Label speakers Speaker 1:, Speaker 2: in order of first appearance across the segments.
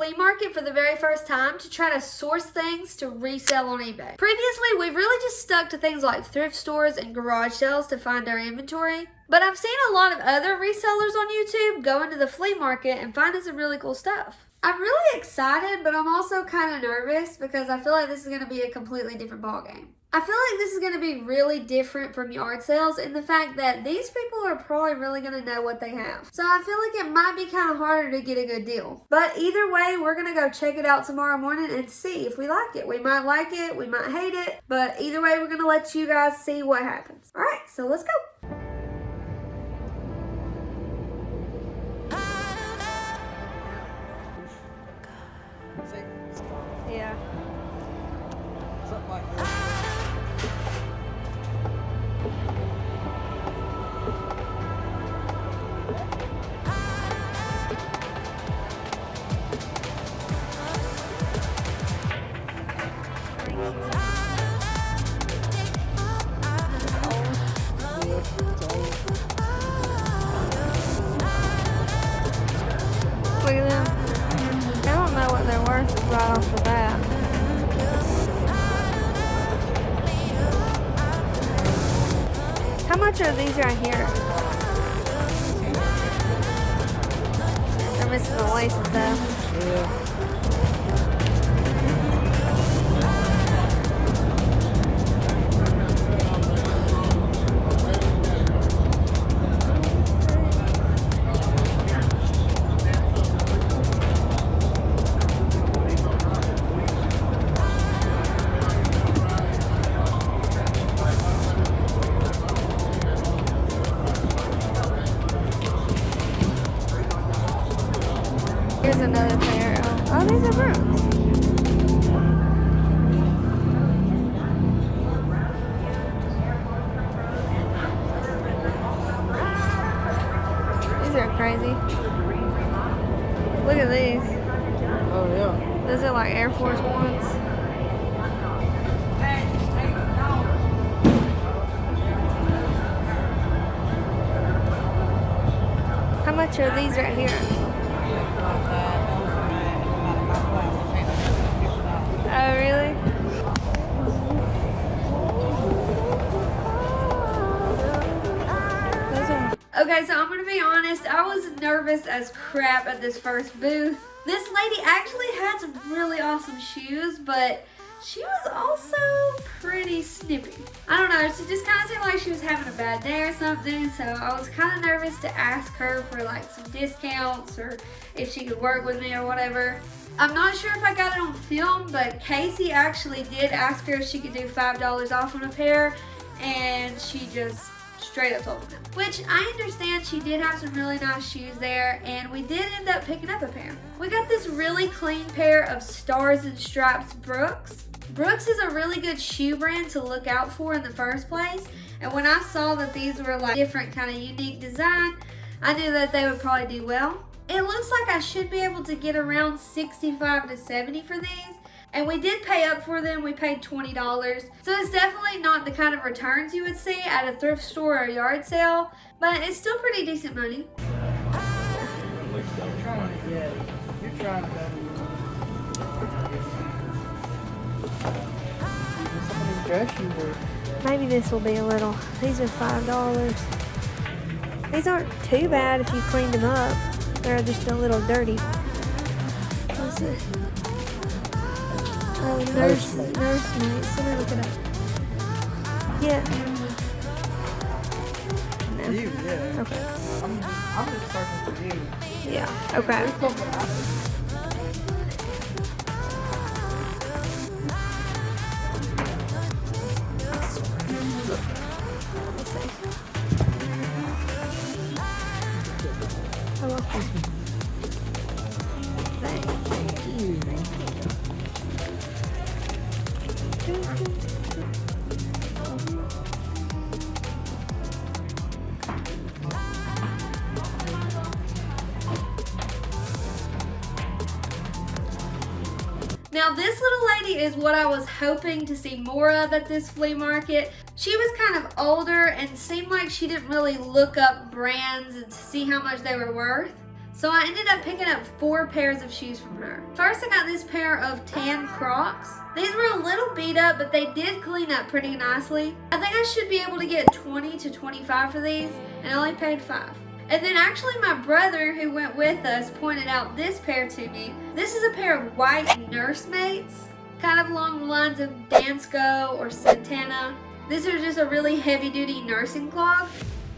Speaker 1: flea market for the very first time to try to source things to resell on eBay. Previously, we've really just stuck to things like thrift stores and garage sales to find our inventory. But I've seen a lot of other resellers on YouTube go into the flea market and finding some really cool stuff. I'm really excited, but I'm also kind of nervous because I feel like this is going to be a completely different ballgame. I feel like this is going to be really different from yard sales in the fact that these people are probably really going to know what they have. So I feel like it might be kind of harder to get a good deal. But either way, we're going to go check it out tomorrow morning and see if we like it. We might like it, we might hate it, but either way, we're going to let you guys see what happens. All right, so let's go. Yeah.
Speaker 2: Something like that.
Speaker 1: Look at them. I don't know what they're worth right off the bat. How much are these right here? They're missing the laces though.
Speaker 2: Yeah.
Speaker 1: Here's another pair. Oh, these are brooms. These are crazy. Look at these.
Speaker 2: Oh yeah.
Speaker 1: Those are like Air Force Ones. How much are these right here? Oh, really? Okay, so I'm going to be honest. I was nervous as crap at this first booth. This lady actually had some really awesome shoes, but she was also pretty snippy. I don't know, she just kind of seemed like she was having a bad day or something, so I was kind of nervous to ask her for like some discounts or if she could work with me or whatever. I'm not sure if I got it on film, but Casey actually did ask her if she could do $5 off on a pair, and she just straight up told him. Which I understand, she did have some really nice shoes there, and we did end up picking up a pair. We got this really clean pair of Stars and Stripes Brooks. Brooks is a really good shoe brand to look out for in the first place, and when I saw that these were like different kind of unique design, I knew that they would probably do well. It looks like I should be able to get around $65 to $70 for these. And we did pay up for them. We paid $20. So it's definitely not the kind of returns you would see at a thrift store or a yard sale, but it's still pretty decent money.
Speaker 2: You're trying to
Speaker 1: Maybe this will be a little. These are $5. These aren't too bad if you cleaned them up. They're just a little dirty. What's this? Oh, nursemates. Let me look it up. Yeah. No.
Speaker 2: You, yeah.
Speaker 1: Okay.
Speaker 2: I'm just searching for you.
Speaker 1: Yeah. Okay. Let's see. I love this one. Thank you. Now this little lady is what I was hoping to see more of at this flea market. She was kind of older and seemed like she didn't really look up brands and to see how much they were worth. So I ended up picking up 4 pairs of shoes from her. First, I got this pair of tan Crocs. These were a little beat up, but they did clean up pretty nicely. I think I should be able to get 20 to 25 for these, and I only paid 5. And then actually my brother who went with us pointed out this pair to me. This is a pair of white nursemates, kind of along the lines of Dansko or Santana. These are just a really heavy duty nursing clog.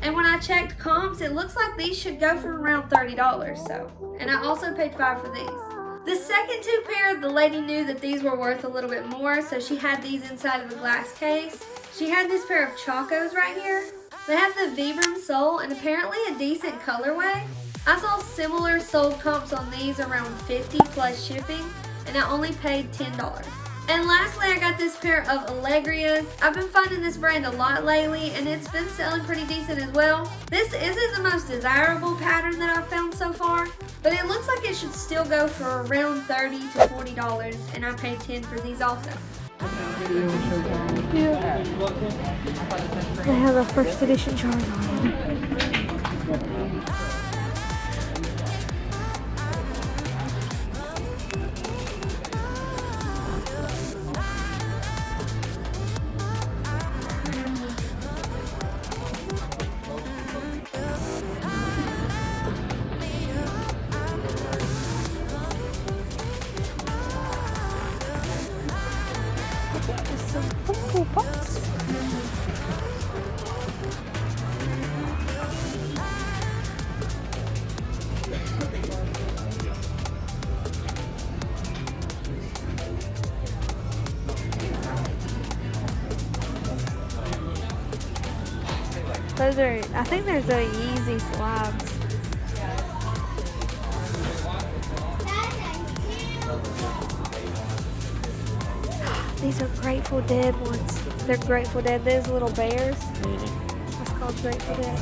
Speaker 1: And when I checked comps, it looks like these should go for around $30. And I also paid 5 for these. The second 2 pair, the lady knew that these were worth a little bit more, so she had these inside of a glass case. She had this pair of Chacos right here. They have the Vibram sole and apparently a decent colorway. I saw similar sold comps on these around $50 plus shipping, and I only paid $10. And lastly, I got this pair of Allegrias. I've been finding this brand a lot lately, and it's been selling pretty decent as well. This isn't the most desirable pattern that I've found so far, but it looks like it should still go for around $30 to $40, and I paid $10 for these also.
Speaker 3: Yeah. They have a first edition charge on it. Those are, I think there's the Yeezy slides. These are Grateful Dead ones. They're Grateful Dead. Those little bears. That's called Grateful Dead.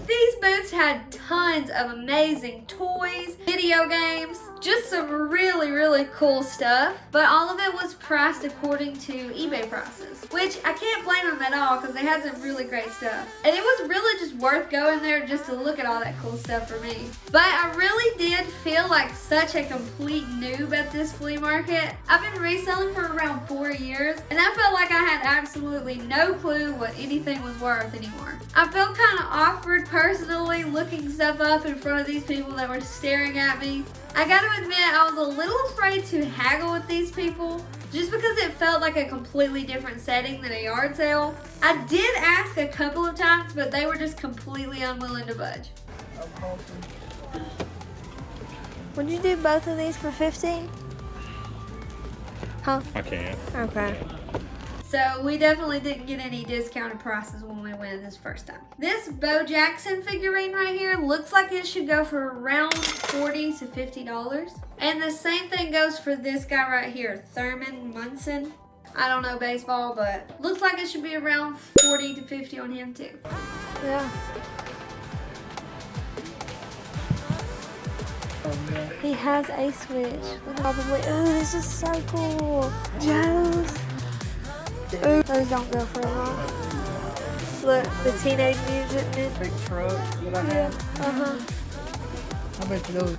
Speaker 1: These booths had tons of amazing toys, video games, just some really cool stuff, but all of it was priced according to eBay prices, which I can't blame them at all because they had some really great stuff. And it was really just worth going there just to look at all that cool stuff for me. But I really did feel like such a complete noob at this flea market. I've been reselling for around 4 years, and I felt like I had absolutely no clue what anything was worth anymore. I felt kind of awkward personally looking stuff up in front of these people that were staring at me. I gotta admit, I was a little afraid to haggle with these people just because it felt like a completely different setting than a yard sale. I did ask a couple of times, but they were just completely unwilling to budge.
Speaker 3: Would you do both of these for 15? Huh?
Speaker 4: I can't.
Speaker 3: Okay.
Speaker 1: So we definitely didn't get any discounted prices when we went this first time. This Bo Jackson figurine right here looks like it should go for around $40 to $50. And the same thing goes for this guy right here, Thurman Munson. I don't know baseball, but looks like it should be around $40 to $50 on him too.
Speaker 3: Yeah. He has a switch. Probably. Oh, this is so cool. Joe's. Ooh, those don't go for long. Look, the Teenage Mutant Ninja.
Speaker 2: Big truck that I
Speaker 3: Yeah.
Speaker 2: have. I bet you those.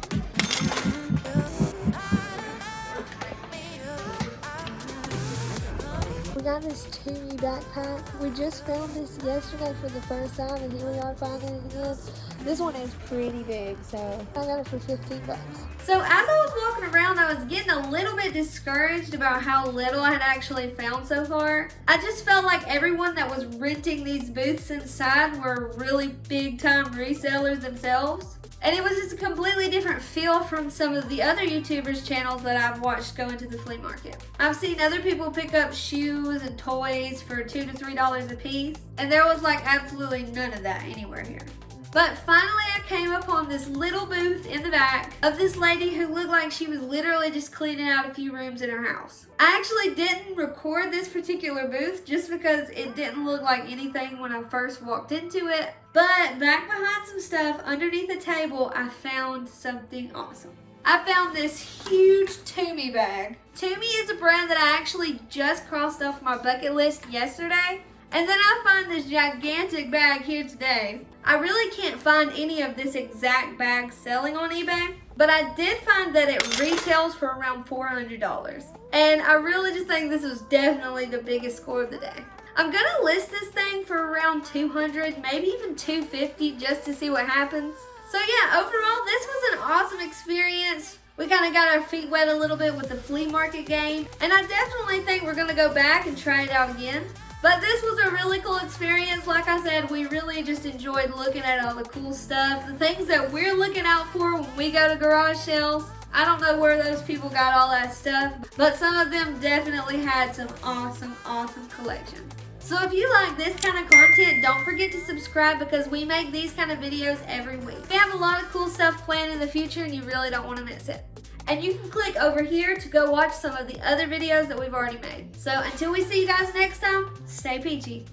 Speaker 3: We got this Tumi backpack. We just found this yesterday for the first time, and here we are finding it again. This one is pretty big, so I got it for $15.
Speaker 1: So as I was walking around, I was getting a little bit discouraged about how little I had actually found so far. I just felt like everyone that was renting these booths inside were really big time resellers themselves. And it was just a completely different feel from some of the other YouTubers' channels that I've watched go into the flea market. I've seen other people pick up shoes and toys for $2 to $3 a piece, and there was like absolutely none of that anywhere here. But finally I came upon this little booth in the back of this lady who looked like she was literally just cleaning out a few rooms in her house. I actually didn't record this particular booth just because it didn't look like anything when I first walked into it. But back behind some stuff underneath the table, I found something awesome. I found this huge Tumi bag. Tumi is a brand that I actually just crossed off my bucket list yesterday. And then I find this gigantic bag here today. I really can't find any of this exact bag selling on eBay, but I did find that it retails for around $400. And I really just think this was definitely the biggest score of the day. I'm gonna list this thing for around $200, maybe even $250 just to see what happens. So yeah, overall this was an awesome experience. We kind of got our feet wet a little bit with the flea market game, and I definitely think we're gonna go back and try it out again. But this was a really cool experience. Like I said, we really just enjoyed looking at all the cool stuff, the things that we're looking out for when we go to garage sales. I don't know where those people got all that stuff, but some of them definitely had some awesome collections. So if you like this kind of content, don't forget to subscribe because we make these kind of videos every week. We have a lot of cool stuff planned in the future and you really don't want to miss it. And you can click over here to go watch some of the other videos that we've already made. So until we see you guys next time, stay peachy.